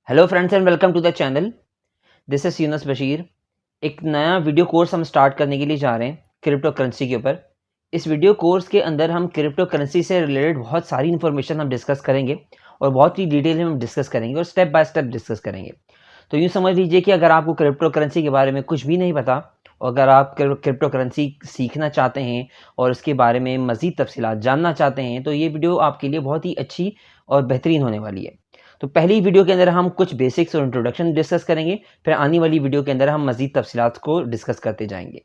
Hello friends and welcome to the channel. This is Younus Bashir. एक नया video course हम start करने के लिए जा रहे हैं क्रिप्टो करेंसी के ऊपर। इस वीडियो कोर्स के अंदर हम क्रिप्टो करेंसी से रिलेटेड बहुत सारी इन्फॉर्मेशन हम डिस्कस करेंगे और बहुत ही डिटेल में हम डिस्कस करेंगे और स्टेप बाय स्टेप डिस्कस करेंगे। तो यूँ समझ लीजिए कि अगर आपको क्रिप्टो करेंसी के बारे में कुछ भी नहीं पता और अगर आप क्रिप्टो करेंसी सीखना चाहते हैं और उसके बारे में मज़ीद तफसीलात जानना चाहते हैं तो ये वीडियो आपके लिए बहुत ही अच्छी और बेहतरीन होने वाली है। तो पहली वीडियो के अंदर हम कुछ बेसिक्स और इंट्रोडक्शन डिस्कस करेंगे, फिर आने वाली वीडियो के अंदर हम मज़ीद तफसीलात को डिस्कस करते जाएंगे।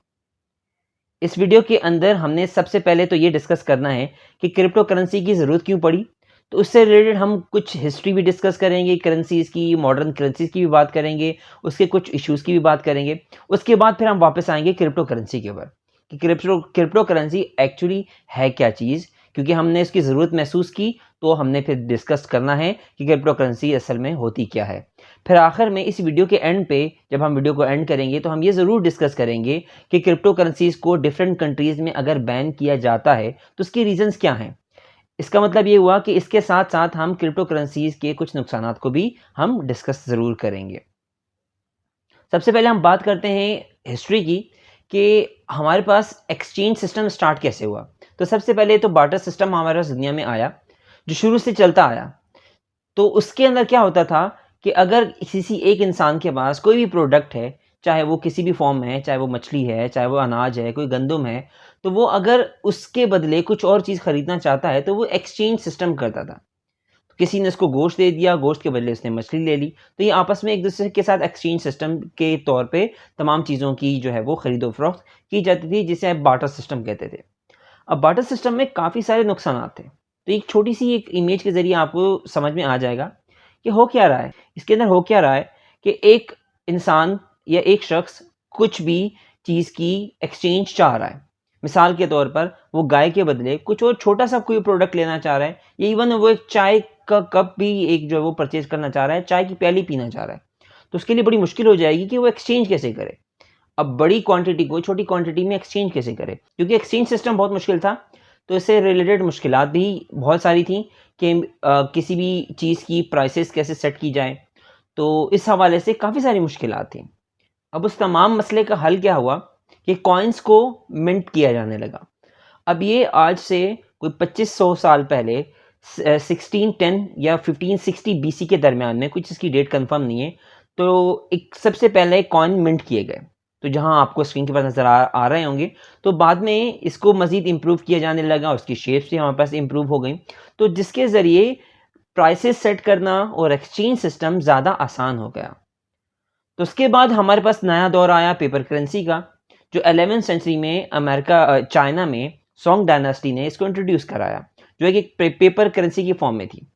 इस वीडियो के अंदर हमने सबसे पहले तो ये डिस्कस करना है कि क्रिप्टो करेंसी की ज़रूरत क्यों पड़ी। तो उससे रिलेटेड हम कुछ हिस्ट्री भी डिस्कस करेंगे, करेंसीज़ की, मॉडर्न करेंसीज़ की भी बात करेंगे, उसके कुछ इश्यूज़ की भी बात करेंगे। उसके बाद फिर हम वापस आएंगे क्रिप्टो करेंसी के ऊपर कि क्रिप्टो करेंसी एक्चुअली है क्या चीज़, क्योंकि हमने इसकी ज़रूरत महसूस की तो हमने फिर डिस्कस करना है कि क्रिप्टो करेंसी असल में होती क्या है। फिर आखिर में इस वीडियो के एंड पे जब हम वीडियो को एंड करेंगे तो हम ये ज़रूर डिस्कस करेंगे कि क्रिप्टो करेंसीज़ को डिफरेंट कंट्रीज़ में अगर बैन किया जाता है तो उसके रीजंस क्या हैं। इसका मतलब ये हुआ कि इसके साथ साथ हम क्रिप्टो करेंसीज़ के कुछ नुकसानात को भी हम डिस्कस ज़रूर करेंगे। सबसे पहले हम बात करते हैं हिस्ट्री की कि हमारे पास एक्सचेंज सिस्टम स्टार्ट कैसे हुआ। तो सबसे पहले तो बार्टर सिस्टम हमारे पास दुनिया में आया, जो शुरू से चलता आया। तो उसके अंदर क्या होता था कि अगर किसी एक इंसान के पास कोई भी प्रोडक्ट है, चाहे वो किसी भी फॉर्म में है, चाहे वो मछली है, चाहे वो अनाज है, कोई गंदम है, तो वो अगर उसके बदले कुछ और चीज़ खरीदना चाहता है तो वो एक्सचेंज सिस्टम करता था। तो किसी ने उसको गोश्त दे दिया, गोश्त के बदले उसने मछली ले ली, तो ये आपस में एक दूसरे के साथ एक्सचेंज सिस्टम के तौर पे तमाम चीज़ों की जो है वो खरीदो फरोख्त की जाती थी, जिसे आप बार्टर सिस्टम कहते थे। अब बार्टर सिस्टम में काफ़ी सारे नुकसानात थे, तो एक छोटी सी एक इमेज के ज़रिए आपको समझ में आ जाएगा कि हो क्या रहा है। इसके अंदर हो क्या रहा है कि एक इंसान या एक शख्स कुछ भी चीज़ की एक्सचेंज चाह रहा है। मिसाल के तौर पर वो गाय के बदले कुछ और छोटा-सा कोई प्रोडक्ट लेना चाह रहा है, या इवन वो एक चाय का कप भी एक जो है वो परचेज़ करना चाह रहा है, चाय की प्याली पीना चाह रहा है। तो उसके लिए बड़ी मुश्किल हो जाएगी कि वो एक्सचेंज कैसे करे। अब बड़ी क्वांटिटी को छोटी क्वांटिटी में एक्सचेंज कैसे करे, क्योंकि एक्सचेंज सिस्टम बहुत मुश्किल था। तो इससे रिलेटेड मुश्किलात भी बहुत सारी थी कि किसी भी चीज़ की प्राइसेस कैसे सेट की जाए। तो इस हवाले से काफ़ी सारी मुश्किलात थी। अब उस तमाम मसले का हल क्या हुआ कि कॉइन्स को मिंट किया जाने लगा। अब ये आज से कोई 2500 साल पहले 1610 या 1560 बीसी के दरमियान में, कुछ इसकी डेट कंफर्म नहीं है, तो एक सबसे पहले कॉइन मिंट किए गए। तो जहां आपको स्क्रीन के पास नज़र आ रहे होंगे, तो बाद में इसको मज़ीद इम्प्रूव किया जाने लगा, उसकी शेप्स भी हमारे पास इम्प्रूव हो गई, तो जिसके ज़रिए प्राइसेस सेट करना और एक्सचेंज सिस्टम ज़्यादा आसान हो गया। तो उसके बाद हमारे पास नया दौर आया पेपर करेंसी का, जो 11वीं सेंचुरी में चाइना में सोंग डायनास्टी ने इसको इंट्रोड्यूस कराया, जो एक पेपर करेंसी की फॉर्म में थी।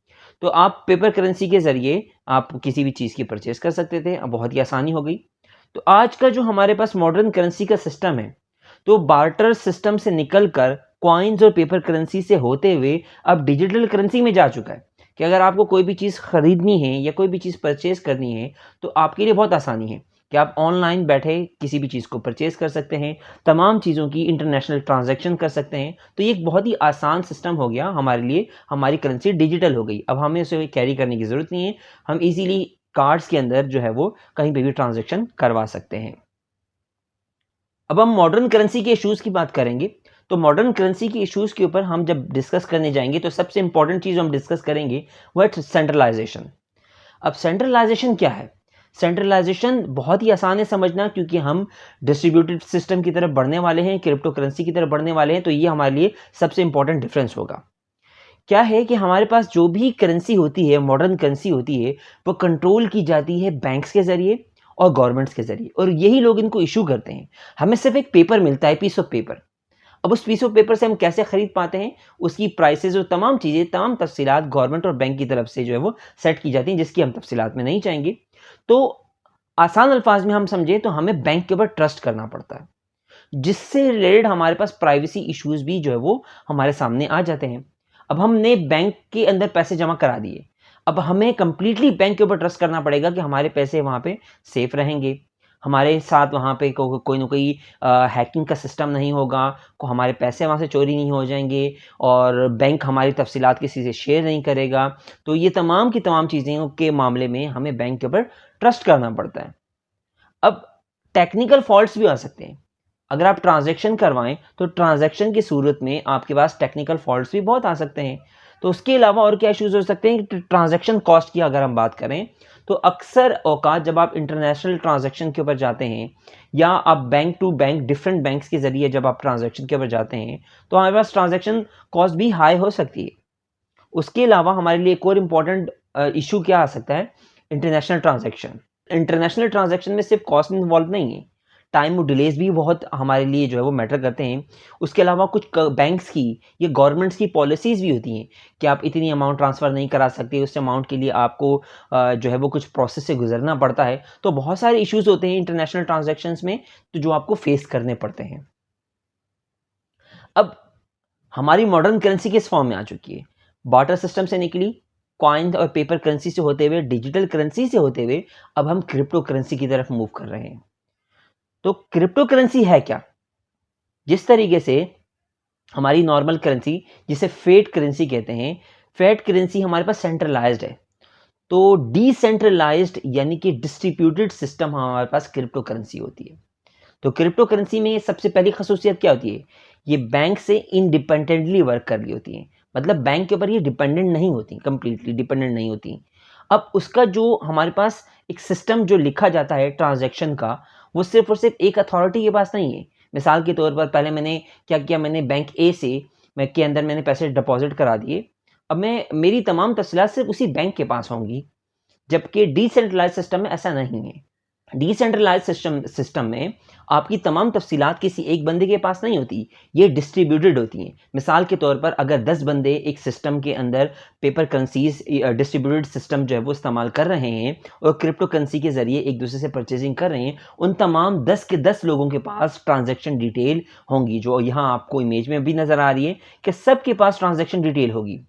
तो आप पेपर करेंसी के ज़रिए आप किसी भी चीज़ की परचेज़ कर सकते थे। अब बहुत ही आसानी हो गई। तो आज का जो हमारे पास मॉडर्न करेंसी का सिस्टम है, तो बार्टर सिस्टम से निकल कर कॉइन्स और पेपर करेंसी से होते हुए अब डिजिटल करेंसी में जा चुका है कि अगर आपको कोई भी चीज़ खरीदनी है या कोई भी चीज़ परचेज़ करनी है तो आपके लिए बहुत आसानी है कि आप ऑनलाइन बैठे किसी भी चीज़ को परचेज़ कर सकते हैं, तमाम चीज़ों की इंटरनेशनल ट्रांजैक्शन कर सकते हैं। तो ये एक बहुत ही आसान सिस्टम हो गया हमारे लिए, हमारी करेंसी डिजिटल हो गई। अब हमें उसे कैरी करने की ज़रूरत नहीं है, हम ईज़िली कार्ड्स के अंदर जो है वो कहीं पे भी ट्रांजैक्शन करवा सकते हैं। अब हम मॉडर्न करेंसी के इश्यूज़ की बात करेंगे। तो मॉडर्न करेंसी के इश्यूज़ के ऊपर हम जब डिस्कस करने जाएंगे तो सबसे इंपॉर्टेंट चीज़ हम डिस्कस करेंगे वो है सेंट्रलाइजेशन। अब सेंट्रलाइजेशन क्या है? सेंट्रलाइजेशन बहुत ही आसान है समझना, क्योंकि हम डिस्ट्रीब्यूटेड सिस्टम की तरफ बढ़ने वाले हैं, क्रिप्टो करेंसी की तरफ बढ़ने वाले हैं, तो ये हमारे लिए सबसे इंपॉर्टेंट डिफरेंस होगा। क्या है कि हमारे पास जो भी करेंसी होती है, मॉडर्न करेंसी होती है, वो कंट्रोल की जाती है बैंक्स के ज़रिए और गवर्नमेंट्स के ज़रिए, और यही लोग इनको इशू करते हैं। हमें सिर्फ एक पेपर मिलता है, पीस ऑफ पेपर। अब उस पीस ऑफ पेपर से हम कैसे खरीद पाते हैं, उसकी प्राइसेस और तमाम चीज़ें, तमाम तफसीलात गवर्नमेंट और बैंक की तरफ से जो है वो सेट की जाती हैं, जिसकी हम तफसीलात में नहीं जाएंगे। तो आसान अल्फाज में हम समझें तो हमें बैंक के ऊपर ट्रस्ट करना पड़ता है, जिससे रिलेटेड हमारे पास प्राइवेसी इश्यूज़ भी जो है वो हमारे सामने आ जाते हैं। अब हमने बैंक के अंदर पैसे जमा करा दिए, अब हमें कंप्लीटली बैंक के ऊपर ट्रस्ट करना पड़ेगा कि हमारे पैसे वहाँ पे सेफ रहेंगे। हमारे साथ वहाँ पे कोई ना कोई हैकिंग का सिस्टम नहीं होगा, को हमारे पैसे वहाँ से चोरी नहीं हो जाएंगे, और बैंक हमारी तफसीलात किसी से शेयर नहीं करेगा। तो ये तमाम की तमाम चीज़ों के मामले में हमें बैंक के ऊपर ट्रस्ट करना पड़ता है। अब टेक्निकल फॉल्ट्स भी आ सकते हैं। अगर आप ट्रांजैक्शन करवाएं तो ट्रांजैक्शन की सूरत में आपके पास टेक्निकल फॉल्ट्स भी बहुत आ सकते हैं। तो उसके अलावा और क्या इश्यूज हो सकते हैं कि ट्रांजैक्शन कॉस्ट की अगर हम बात करें तो अक्सर औकात जब आप इंटरनेशनल ट्रांजैक्शन के ऊपर जाते हैं या आप bank to bank different banks के जरिए जब आप ट्रांजैक्शन के ऊपर जाते हैं तो हमारे पास ट्रांजैक्शन कॉस्ट भी हाई हो सकती है। उसके अलावा हमारे लिए एक और इम्पॉर्टेंट इशू क्या आ सकता है, इंटरनेशनल ट्रांजैक्शन। इंटरनेशनल ट्रांजैक्शन में सिर्फ कॉस्ट इन्वॉल्व नहीं है, टाइम और डिलेज भी बहुत हमारे लिए जो है वो मैटर करते हैं। उसके अलावा कुछ बैंक्स की या गवर्नमेंट्स की पॉलिसीज़ भी होती हैं कि आप इतनी अमाउंट ट्रांसफ़र नहीं करा सकते, उस अमाउंट के लिए आपको जो है वो कुछ प्रोसेस से गुजरना पड़ता है। तो बहुत सारे इश्यूज़ होते हैं इंटरनेशनल ट्रांजैक्शंस में, तो जो आपको फेस करने पड़ते हैं। अब हमारी मॉडर्न करेंसी किस फॉर्म में आ चुकी है, बार्टर सिस्टम से निकली, कॉइन और पेपर करेंसी से होते हुए, डिजिटल करेंसी से होते हुए अब हम क्रिप्टो करेंसी की तरफ मूव कर रहे हैं। तो क्रिप्टो करेंसी है क्या? जिस तरीके से हमारी नॉर्मल करेंसी जिसे फेट करेंसी कहते हैं, फेट करेंसी हमारे पास सेंट्रलाइज्ड है, तो डिसेंट्रलाइज्ड यानी कि डिस्ट्रीब्यूटेड सिस्टम हमारे पास क्रिप्टो करेंसी होती है। तो क्रिप्टो करेंसी में सबसे पहली खसूसियत क्या होती है, ये बैंक से इंडिपेंडेंटली वर्क कर रही होती है। मतलब बैंक के ऊपर ये डिपेंडेंट नहीं होती, कंप्लीटली डिपेंडेंट नहीं होती। अब उसका जो हमारे पास एक सिस्टम जो लिखा जाता है ट्रांजैक्शन का, वो सिर्फ और सिर्फ एक अथॉरिटी के पास नहीं है। मिसाल के तौर पर पहले मैंने क्या किया, मैंने बैंक ए से मैं के अंदर मैंने पैसे डिपॉजिट करा दिए। अब मैं मेरी तमाम तफसीलात सिर्फ उसी बैंक के पास होंगी, जबकि डिसेंट्रलाइज सिस्टम में ऐसा नहीं है। डिसेंट्रलाइज सिस्टम में आपकी तमाम तफसीलात किसी एक बंदे के पास नहीं होती, ये डिस्ट्रीब्यूटेड होती हैं। मिसाल के तौर पर अगर 10 बंदे एक सिस्टम के अंदर पेपर करेंसीज डिस्ट्रीब्यूटेड सिस्टम जो है वो इस्तेमाल कर रहे हैं और क्रिप्टो करेंसी के जरिए एक दूसरे से परचेजिंग कर रहे हैं, उन तमाम 10 के 10 लोगों के पास ट्रांजैक्शन डिटेल होंगी, जो यहाँ आपको इमेज में भी नज़र आ रही है कि सबके पास ट्रांजैक्शन डिटेल होगी।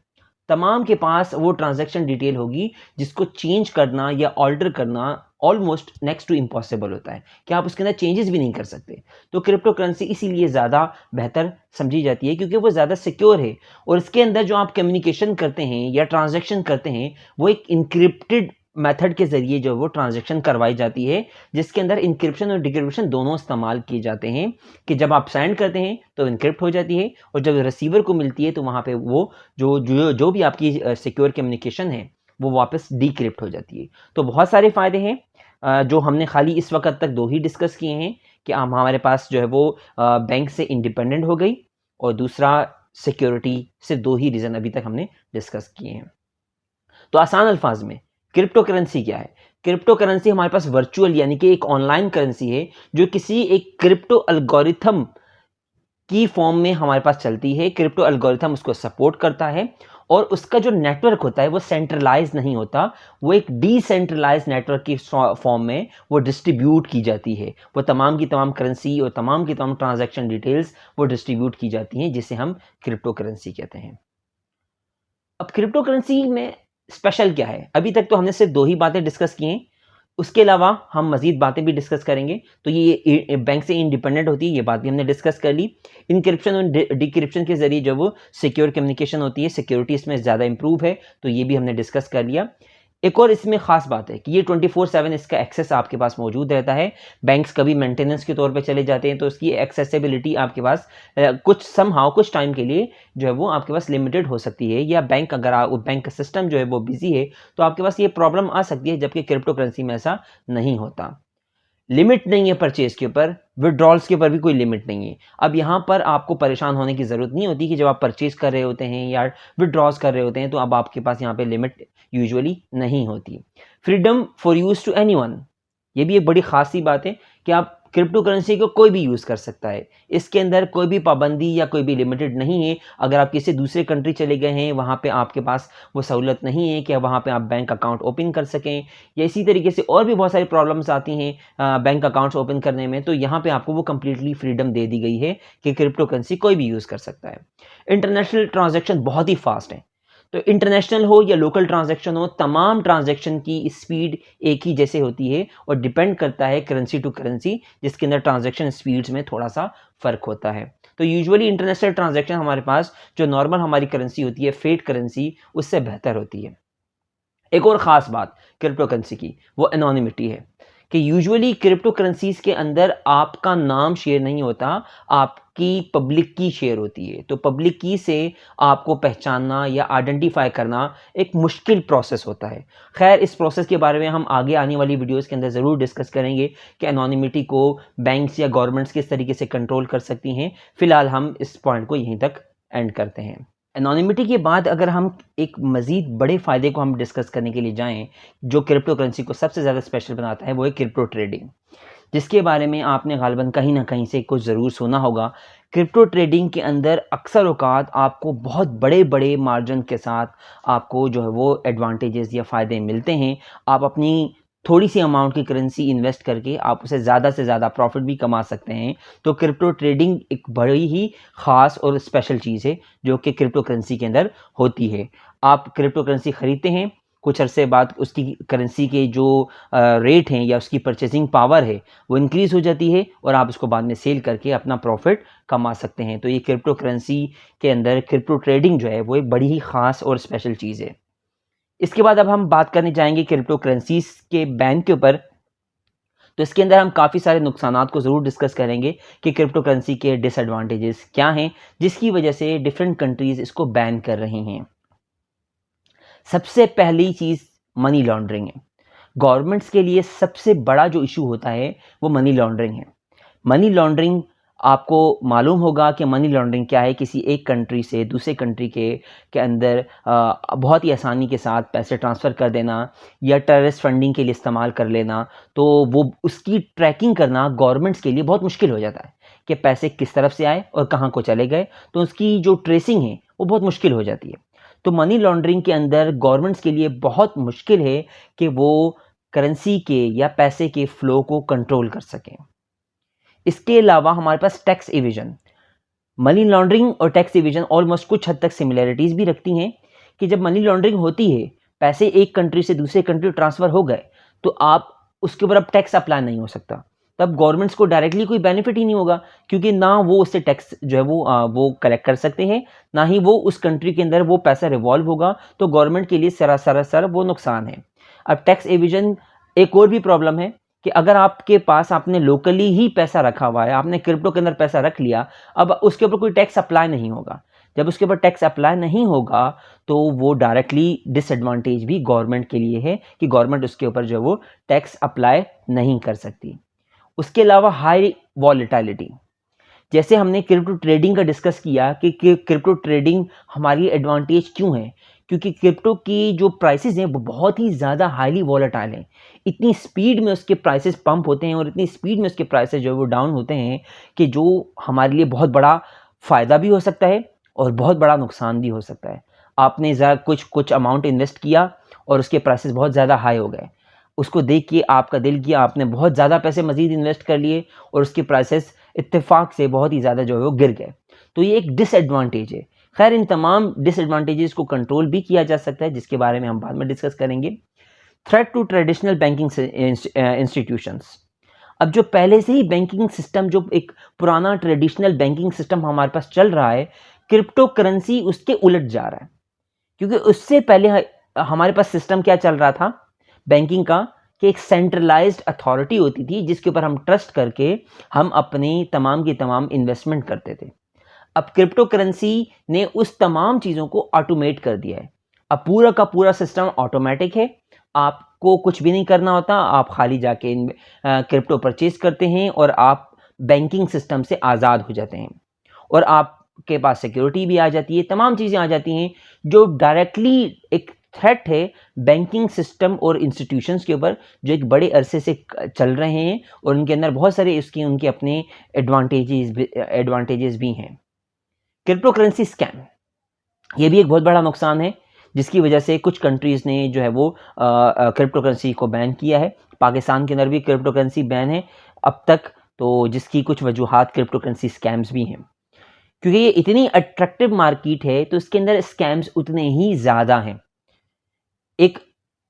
तमाम के पास वो ट्रांजैक्शन डिटेल होगी जिसको चेंज करना या ऑल्टर करना ऑलमोस्ट नेक्स्ट टू इम्पॉसिबल होता है कि आप उसके अंदर चेंजेस भी नहीं कर सकते। तो क्रिप्टो करेंसी इसीलिए ज़्यादा बेहतर समझी जाती है क्योंकि वो ज़्यादा सिक्योर है, और इसके अंदर जो आप कम्युनिकेशन करते हैं या ट्रांजैक्शन करते हैं वो एक इनक्रिप्टेड मेथड के ज़रिए जो वो ट्रांजैक्शन करवाई जाती है, जिसके अंदर इंक्रिप्शन और डिक्रिप्शन दोनों इस्तेमाल किए जाते हैं कि जब आप सेंड करते हैं तो इनक्रिप्ट हो जाती है, और जब रिसीवर को मिलती है तो वहाँ पे वो जो भी आपकी सिक्योर कम्युनिकेशन है वो वापस डिक्रिप्ट हो जाती है। तो बहुत सारे फ़ायदे हैं जो हमने खाली इस वक्त तक 2 ही डिस्कस किए हैं कि हमारे पास जो है वो बैंक से इंडिपेंडेंट हो गई, और दूसरा सिक्योरिटी, सिर्फ 2 ही रीज़न अभी तक हमने डिस्कस किए हैं। तो आसान अल्फाज में क्रिप्टो करेंसी क्या है? क्रिप्टो करेंसी हमारे पास वर्चुअल यानी कि एक ऑनलाइन करेंसी है जो किसी एक क्रिप्टो एल्गोरिथम की फॉर्म में हमारे पास चलती है। क्रिप्टो एल्गोरिथम उसको सपोर्ट करता है, और उसका जो नेटवर्क होता है वो सेंट्रलाइज नहीं होता, वो एक डिसेंट्रलाइज नेटवर्क की फॉर्म में वो डिस्ट्रीब्यूट की जाती है। वो तमाम की तमाम करेंसी और तमाम की तमाम ट्रांजैक्शन डिटेल्स वो डिस्ट्रीब्यूट की जाती हैं, जिसे हम क्रिप्टो करेंसी कहते हैं। अब क्रिप्टो करेंसी में स्पेशल क्या है? अभी तक तो हमने सिर्फ 2 ही बातें डिस्कस की हैं, उसके अलावा हम मज़ीद बातें भी डिस्कस करेंगे। तो ये बैंक से इंडिपेंडेंट होती है, ये बात भी हमने डिस्कस कर ली। इनक्रिप्शन और डिक्रिप्शन के ज़रिए जो वो सिक्योर कम्युनिकेशन होती है, सिक्योरिटी इसमें ज़्यादा इंप्रूव है, तो ये भी हमने डिस्कस कर लिया। एक और इसमें ख़ास बात है कि ये 24/7 इसका एक्सेस आपके पास मौजूद रहता है। बैंक्स कभी मेंटेनेंस के तौर पे चले जाते हैं तो उसकी एक्सेसिबिलिटी आपके पास कुछ टाइम के लिए जो है वो आपके पास लिमिटेड हो सकती है, या बैंक का सिस्टम जो है वो बिजी है तो आपके पास ये प्रॉब्लम आ सकती है, जबकि क्रिप्टो करेंसी में ऐसा नहीं होता। लिमिट नहीं है परचेज के ऊपर, विड्रॉल्स के ऊपर भी कोई लिमिट नहीं है। अब यहाँ पर आपको परेशान होने की ज़रूरत नहीं होती कि जब आप परचेज कर रहे होते हैं या विड्रॉज कर रहे होते हैं तो अब आपके पास यहाँ पे लिमिट यूजुअली नहीं होती। Freedom for use to anyone, ये भी एक बड़ी ख़ास सी बात है कि आप क्रिप्टो करेंसी को कोई भी यूज़ कर सकता है। इसके अंदर कोई भी पाबंदी या कोई भी लिमिटेड नहीं है। अगर आप किसी दूसरे कंट्री चले गए हैं, वहाँ पे आपके पास वो सहूलत नहीं है कि वहाँ पे आप बैंक अकाउंट ओपन कर सकें, या इसी तरीके से और भी बहुत सारी प्रॉब्लम्स आती हैं बैंक अकाउंट्स ओपन करने में, तो यहाँ पे आपको वो कंप्लीटली फ्रीडम दे दी गई है कि क्रिप्टो करेंसी कोई भी यूज़ कर सकता है। इंटरनेशनल ट्रांजैक्शन बहुत ही फास्ट है, तो इंटरनेशनल हो या लोकल ट्रांजैक्शन हो, तमाम ट्रांजैक्शन की स्पीड एक ही जैसे होती है और डिपेंड करता है करेंसी टू करेंसी, जिसके अंदर ट्रांजैक्शन स्पीड्स में थोड़ा सा फ़र्क होता है। तो यूजुअली इंटरनेशनल ट्रांजैक्शन हमारे पास जो नॉर्मल हमारी करेंसी होती है, फेट करेंसी, उससे बेहतर होती है। एक और ख़ास बात क्रिप्टो करेंसी की, वो एनोनिमिटी है कि यूजुअली क्रिप्टो करेंसीज़ के अंदर आपका नाम शेयर नहीं होता, आपकी पब्लिक की शेयर होती है। तो पब्लिक की से आपको पहचानना या आइडेंटिफ़ाई करना एक मुश्किल प्रोसेस होता है। ख़ैर, इस प्रोसेस के बारे में हम आगे आने वाली वीडियोज़ के अंदर ज़रूर डिस्कस करेंगे कि एनोनिमिटी को बैंक्स या गवर्नमेंट्स किस तरीके से कंट्रोल कर सकती हैं। फ़िलहाल हम इस पॉइंट को यहीं तक एंड करते हैं। एनोनिमिटी के बाद अगर हम एक मज़ीद बड़े फ़ायदे को हम डिस्कस करने के लिए जाएँ, जो क्रिप्टो करेंसी को सबसे ज़्यादा स्पेशल बनाता है, वो है क्रिप्टो ट्रेडिंग, जिसके बारे में आपने ग़ालिबन कहीं न कहीं से कुछ ज़रूर सुना होगा। क्रिप्टो ट्रेडिंग के अंदर अक्सर औक़ात आपको बहुत बड़े-बड़े मार्जिन के साथ आपको जो है वो एडवांटेजेस या फ़ायदे मिलते हैं। आप अपनी थोड़ी-सी अमाउंट की करेंसी इन्वेस्ट करके आप उसे ज़्यादा से ज़्यादा प्रॉफ़िट भी कमा सकते हैं। तो क्रिप्टो ट्रेडिंग एक बड़ी ही ख़ास और स्पेशल चीज़ है, जो कि क्रिप्टो करेंसी के अंदर होती है। आप क्रिप्टो करेंसी खरीदते हैं, कुछ अरसे बाद उसकी करेंसी के जो रेट हैं या उसकी परचेसिंग पावर है, वो इंक्रीज़ हो जाती है और आप उसको बाद में सेल करके अपना प्रॉफ़िट कमा सकते हैं। तो ये क्रिप्टो करेंसी के अंदर क्रिप्टो ट्रेडिंग जो है, वो एक बड़ी ही ख़ास और स्पेशल चीज़ है। इसके बाद अब हम बात करने जाएँगे क्रिप्टो करेंसीज़ के बैन के ऊपर। तो इसके अंदर हम काफ़ी सारे नुकसानात को ज़रूर डिस्कस करेंगे कि क्रिप्टो करेंसी के डिसएडवांटेजेस क्या हैं, जिसकी वजह से डिफरेंट कंट्रीज़ इसको बैन कर रही हैं। सबसे पहली चीज़ मनी लॉन्ड्रिंग है। गवर्नमेंट्स के लिए सबसे बड़ा जो इशू होता है, वो मनी लॉन्ड्रिंग है। मनी लॉन्ड्रिंग, आपको मालूम होगा कि मनी लॉन्ड्रिंग क्या है। किसी एक कंट्री से दूसरे कंट्री के अंदर बहुत ही आसानी के साथ पैसे ट्रांसफ़र कर देना या टेररिस्ट फंडिंग के लिए इस्तेमाल कर लेना, तो वो उसकी ट्रैकिंग करना गवर्नमेंट्स के लिए बहुत मुश्किल हो जाता है कि पैसे किस तरफ से आए और कहाँ को चले गए। तो उसकी जो ट्रेसिंग है, वो बहुत मुश्किल हो जाती है। तो मनी लॉन्ड्रिंग के अंदर गवर्नमेंट्स के लिए बहुत मुश्किल है कि वो करेंसी के या पैसे के फ़्लो को कंट्रोल कर सकें। इसके अलावा हमारे पास टैक्स इवेजन, मनी लॉन्ड्रिंग और टैक्स इवेजन ऑलमोस्ट कुछ हद तक सिमिलैरिटीज़ भी रखती हैं कि जब मनी लॉन्ड्रिंग होती है, पैसे एक कंट्री से दूसरे कंट्री ट्रांसफ़र हो गए, तो आप उसके ऊपर अब टैक्स अप्लाई नहीं हो सकता। तब गवर्नमेंट्स को डायरेक्टली कोई बेनिफिट ही नहीं होगा, क्योंकि ना वो उससे टैक्स जो है वो कलेक्ट कर सकते हैं, ना ही वो उस कंट्री के अंदर वो पैसा रिवॉल्व होगा। तो गवर्नमेंट के लिए सरासर वो नुकसान है। अब टैक्स एविजन एक और भी प्रॉब्लम है कि अगर आपके पास आपने लोकली ही पैसा रखा हुआ है, आपने क्रिप्टो के अंदर पैसा रख लिया, अब उसके ऊपर कोई टैक्स अप्लाई नहीं होगा। जब उसके ऊपर टैक्स अप्लाई नहीं होगा, तो वो डायरेक्टली डिसएडवांटेज भी गवर्नमेंट के लिए है कि गवर्नमेंट उसके ऊपर जो है वो टैक्स अप्लाई नहीं कर सकती। उसके अलावा हाई वॉलेटिलिटी, जैसे हमने क्रिप्टो ट्रेडिंग का डिस्कस किया कि क्रिप्टो ट्रेडिंग हमारी एडवांटेज क्यों है, क्योंकि क्रिप्टो की जो प्राइसेस हैं वो बहुत ही ज़्यादा हाईली वॉलेटाइल हैं। इतनी स्पीड में उसके प्राइसेस पंप होते हैं और इतनी स्पीड में उसके प्राइसेस जो है वो डाउन होते हैं कि जो हमारे लिए बहुत बड़ा फ़ायदा भी हो सकता है और बहुत बड़ा नुकसान भी हो सकता है। आपने कुछ अमाउंट इन्वेस्ट किया और उसके प्राइसेस बहुत ज़्यादा हाई हो गए, उसको देख के आपका दिल किया, आपने बहुत ज़्यादा पैसे मज़ीद इन्वेस्ट कर लिए और उसके प्राइसेस इत्तेफाक से बहुत ही ज़्यादा जो है वो गिर गए। तो ये एक डिसएडवांटेज है। खैर, इन तमाम डिसएडवांटेजेस को कंट्रोल भी किया जा सकता है, जिसके बारे में हम बाद में डिस्कस करेंगे। Threat to traditional banking institutions, अब जो पहले से ही बैंकिंग सिस्टम, जो एक पुराना ट्रेडिशनल बैंकिंग सिस्टम हमारे पास चल रहा है, क्रिप्टो करेंसी उसके उलट जा रहा है। क्योंकि उससे पहले हमारे पास सिस्टम क्या चल रहा था बैंकिंग का, कि एक सेंट्रलाइज्ड अथॉरिटी होती थी जिसके ऊपर हम ट्रस्ट करके हम अपनी तमाम की तमाम इन्वेस्टमेंट करते थे। अब क्रिप्टो करेंसी ने उस तमाम चीज़ों को ऑटोमेट कर दिया है। अब पूरा का पूरा सिस्टम ऑटोमेटिक है, आपको कुछ भी नहीं करना होता, आप खाली जाके क्रिप्टो परचेज करते हैं और आप बैंकिंग सिस्टम से आज़ाद हो जाते हैं और आपके पास सिक्योरिटी भी आ जाती है, तमाम चीज़ें आ जाती हैं जो डायरेक्टली एक थ्रेट है बैंकिंग सिस्टम और इंस्टीट्यूशंस के ऊपर, जो एक बड़े अरसे से चल रहे हैं और उनके अंदर बहुत सारे उनके अपने एडवांटेजेस भी हैं। क्रिप्टो करेंसी स्कैम, ये भी एक बहुत बड़ा नुकसान है, जिसकी वजह से कुछ कंट्रीज़ ने जो है वो क्रिप्टो करेंसी को बैन किया है। पाकिस्तान के अंदर भी क्रिप्टो करेंसी बैन है अब तक, तो जिसकी कुछ वजूहात क्रिप्टो करेंसी स्कैम्स भी हैं। क्योंकि ये इतनी अट्रैक्टिव मार्केट है तो इसके अंदर स्कैम्स उतने ही ज़्यादा हैं। एक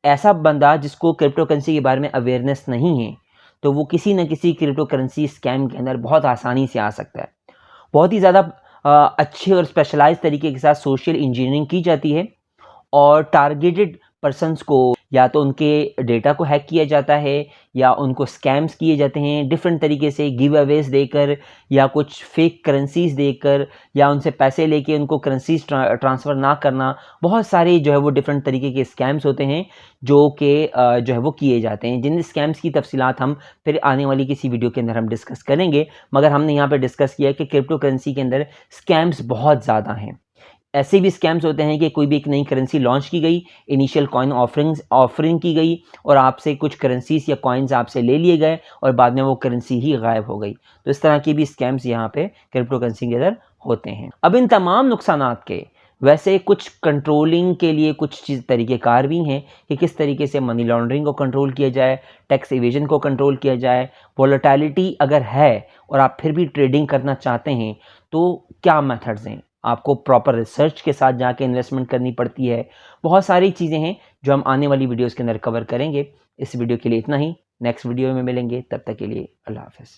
ऐसा बंदा जिसको क्रिप्टो करेंसी के बारे में अवेयरनेस नहीं है, तो वो किसी न किसी क्रिप्टो करेंसी स्कैम के अंदर बहुत आसानी से आ सकता है। बहुत ही ज़्यादा अच्छे और स्पेशलाइज़ तरीके के साथ सोशल इंजीनियरिंग की जाती है और टारगेटेड पर्सन्स को या तो उनके डेटा को हैक किया जाता है या उनको स्कैम्स किए जाते हैं डिफरेंट तरीके से, गिव अवेज देकर या कुछ फेक करेंसीज देकर या उनसे पैसे लेके उनको करेंसीज ट्रांसफ़र ना करना। बहुत सारे जो है वो डिफरेंट तरीके के स्कैम्स होते हैं जो कि जो है वो किए जाते हैं, जिन स्कैम्स की तफसीलात हम फिर आने वाली किसी वीडियो के अंदर हम डिस्कस करेंगे। मगर हमने यहाँ पे डिस्कस किया कि क्रिप्टो करेंसी के अंदर स्कैम्स बहुत ज़्यादा हैं। ऐसे भी स्कैम्स होते हैं कि कोई भी एक नई करेंसी लॉन्च की गई, इनिशियल कॉइन ऑफरिंग की गई और आपसे कुछ करेंसीज या कॉइन्स आपसे ले लिए गए और बाद में वो करेंसी ही गायब हो गई। तो इस तरह के भी स्कैम्स यहाँ पे क्रिप्टो करेंसी के अंदर होते हैं। अब इन तमाम नुकसानात के वैसे कुछ कंट्रोलिंग के लिए कुछ चीज़ तरीक़ेकार भी हैं कि किस तरीके से मनी लॉन्ड्रिंग को कंट्रोल किया जाए, टैक्स इवेजन को कंट्रोल किया जाए। वोलेटिलिटी अगर है और आप फिर भी ट्रेडिंग करना चाहते हैं तो क्या मेथड्स हैं, आपको प्रॉपर रिसर्च के साथ जाके इन्वेस्टमेंट करनी पड़ती है। बहुत सारी चीज़ें हैं जो हम आने वाली वीडियोस के अंदर कवर करेंगे। इस वीडियो के लिए इतना ही, नेक्स्ट वीडियो में मिलेंगे, तब तक के लिए अल्लाह हाफ़िज़।